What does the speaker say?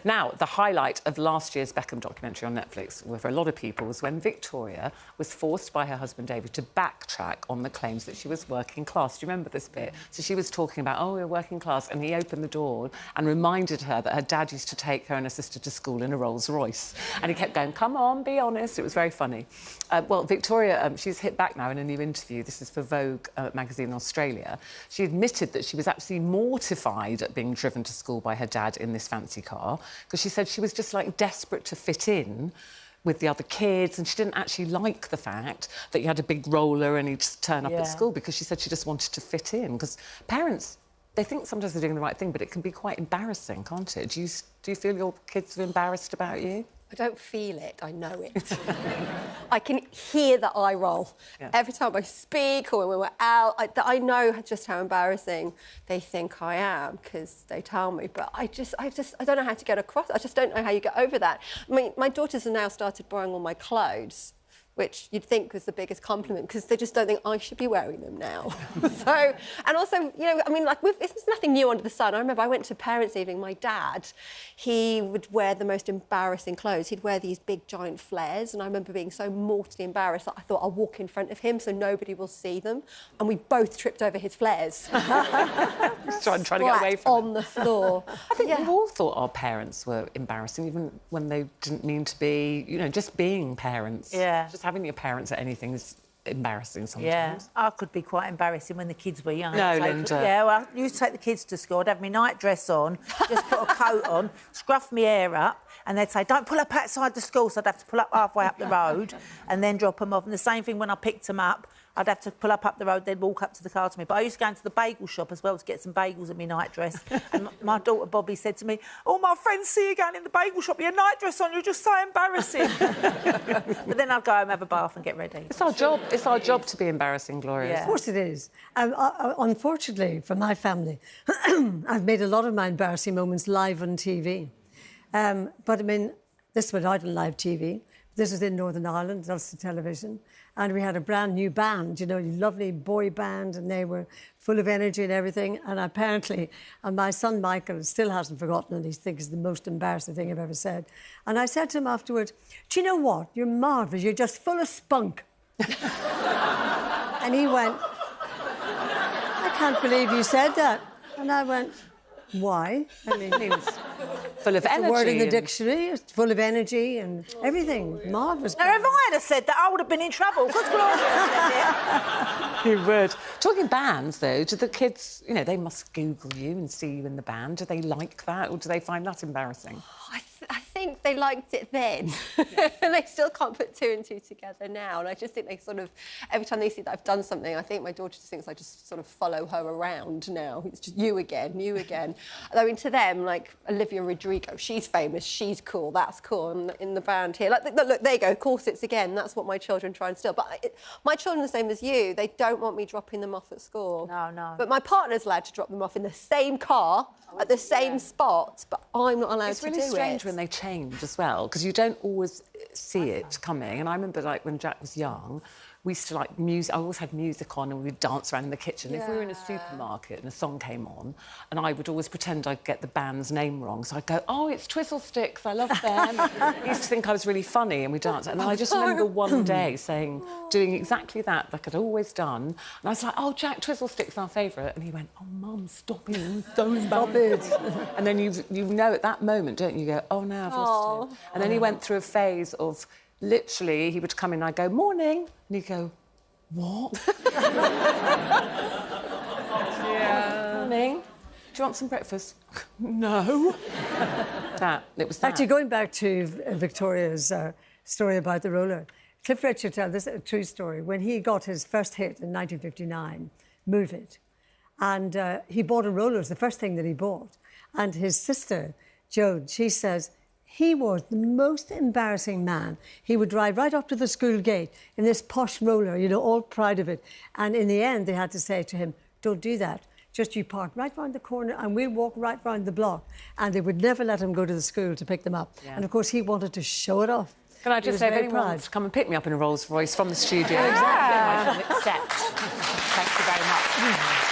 Now, the highlight of last year's Beckham documentary on Netflix, for a lot of people, was when Victoria was forced by her husband David to backtrack on the claims that she was working class. Do you remember this bit? So she was talking about, oh, we're working class, and he opened the door and reminded her that her dad used to take her and her sister to school in a Rolls-Royce. And he kept going, come on, be honest. It was very funny. Well, Victoria, she's hit back now in a new interview. This is for Vogue magazine in Australia. She admitted that she was absolutely mortified at being driven to school by her dad in this fancy car, because she said she was just, like, desperate to fit in with the other kids, and she didn't actually like the fact that he had a big roller and he'd just turn up at school, because she said she just wanted to fit in. Because parents, they think sometimes they're doing the right thing, but it can be quite embarrassing, can't it? Do you feel your kids are embarrassed about you? I don't feel it, I know it. I can hear the eye roll. Yeah. Every time I speak or when we're out, I know just how embarrassing they think I am, because they tell me, but I don't know how to get across. I just don't know how you get over that. I mean, my daughters have now started borrowing all my clothes, which you'd think was the biggest compliment, because they just don't think I should be wearing them now. So, and also, you know, I mean, like, there's nothing new under the sun. I remember I went to parents' evening. My dad, he would wear the most embarrassing clothes. He'd wear these big, giant flares, and I remember being so mortally embarrassed that I thought I'll walk in front of him so nobody will see them. And we both tripped over his flares. trying to get away from on the floor. I think we've all thought our parents were embarrassing, even when they didn't mean to be. You know, just being parents. Yeah. Just having your parents at anything is embarrassing sometimes. Yeah, I could be quite embarrassing when the kids were young. No, Linda. Yeah, well, I used to take the kids to school. I'd have my night dress on, just put a coat on, scruff my hair up, and they'd say, don't pull up outside the school, so I'd have to pull up halfway up the road and then drop them off. And the same thing when I picked them up, I'd have to pull up the road, they'd walk up to the car to me. But I used to go into the bagel shop as well to get some bagels in my night dress. And my daughter Bobby said to me, oh, my friends see you going in the bagel shop, your night dress on, you're just so embarrassing. But then I'd go home, have a bath and get ready. It's our job. It's our job to be embarrassing, Gloria. Yeah. Of course it is. Unfortunately, for my family, I've made a lot of my embarrassing moments live on TV. But, I mean, this was out on live TV. This was in Northern Ireland, Ulster Television. And we had a brand new band, you know, a lovely boy band, and they were full of energy and everything. And apparently, and my son Michael still hasn't forgotten it. He thinks it's the most embarrassing thing I've ever said. And I said to him afterwards, do you know what? You're marvellous. You're just full of spunk. And he went, I can't believe you said that. And I went, why? I mean, he was full of energy. The word in the dictionary, it's full of energy and everything. Marvellous. Now, if I had said that, I would have been in trouble. Because Gloria You would. Talking bands, though, do the kids, you know, they must Google you and see you in the band. Do they like that, or do they find that embarrassing? I think they liked it then. And they still can't put two and two together now. And I just think they sort of, every time they see that I've done something, I think my daughter just thinks I just sort of follow her around now. It's just you again, you again. I mean, to them, like Olivia Rodrigo, she's famous, she's cool, that's cool. And in the band here, like, look, there you go, corsets again. That's what my children try and steal. But my children are the same as you. They don't want me dropping them off at school. No, no. But my partner's allowed to drop them off in the same car, at the same spot, but I'm not allowed to do it. It's really strange when they change as well, because you don't always see it coming. And I remember, like, when Jack was young, we used to like music. I always had music on and we'd dance around in the kitchen. If we were in a supermarket and a song came on, and I would always pretend I'd get the band's name wrong. So I'd go, oh, it's Twizzle Sticks, I love them. He used to think I was really funny and we danced. And I just remember one day doing exactly that, like I'd always done. And I was like, oh, Jack, Twizzle Sticks, our favourite. And he went, oh, Mum, stop it, so embarrassing. And then you know at that moment, don't you, go, oh, no, I've lost him. And then he went through a phase of, literally, he would come in and I'd go, morning. And he'd go, what? Morning. Do you want some breakfast? No. It was that. Actually, going back to Victoria's story about the roller, Cliff Richard tells this a true story. When he got his first hit in 1959, Move It, and he bought a roller. It was the first thing that he bought. And his sister, Joan, she says, he was the most embarrassing man. He would drive right up to the school gate in this posh roller, you know, all proud of it. And in the end, they had to say to him, don't do that. Just you park right round the corner and we'll walk right round the block. And they would never let him go to the school to pick them up. Yeah. And, of course, he wanted to show it off. Can I just say, if anyone wants to come and pick me up in a Rolls-Royce from the studio, exactly, I shall accept. Thank you very much.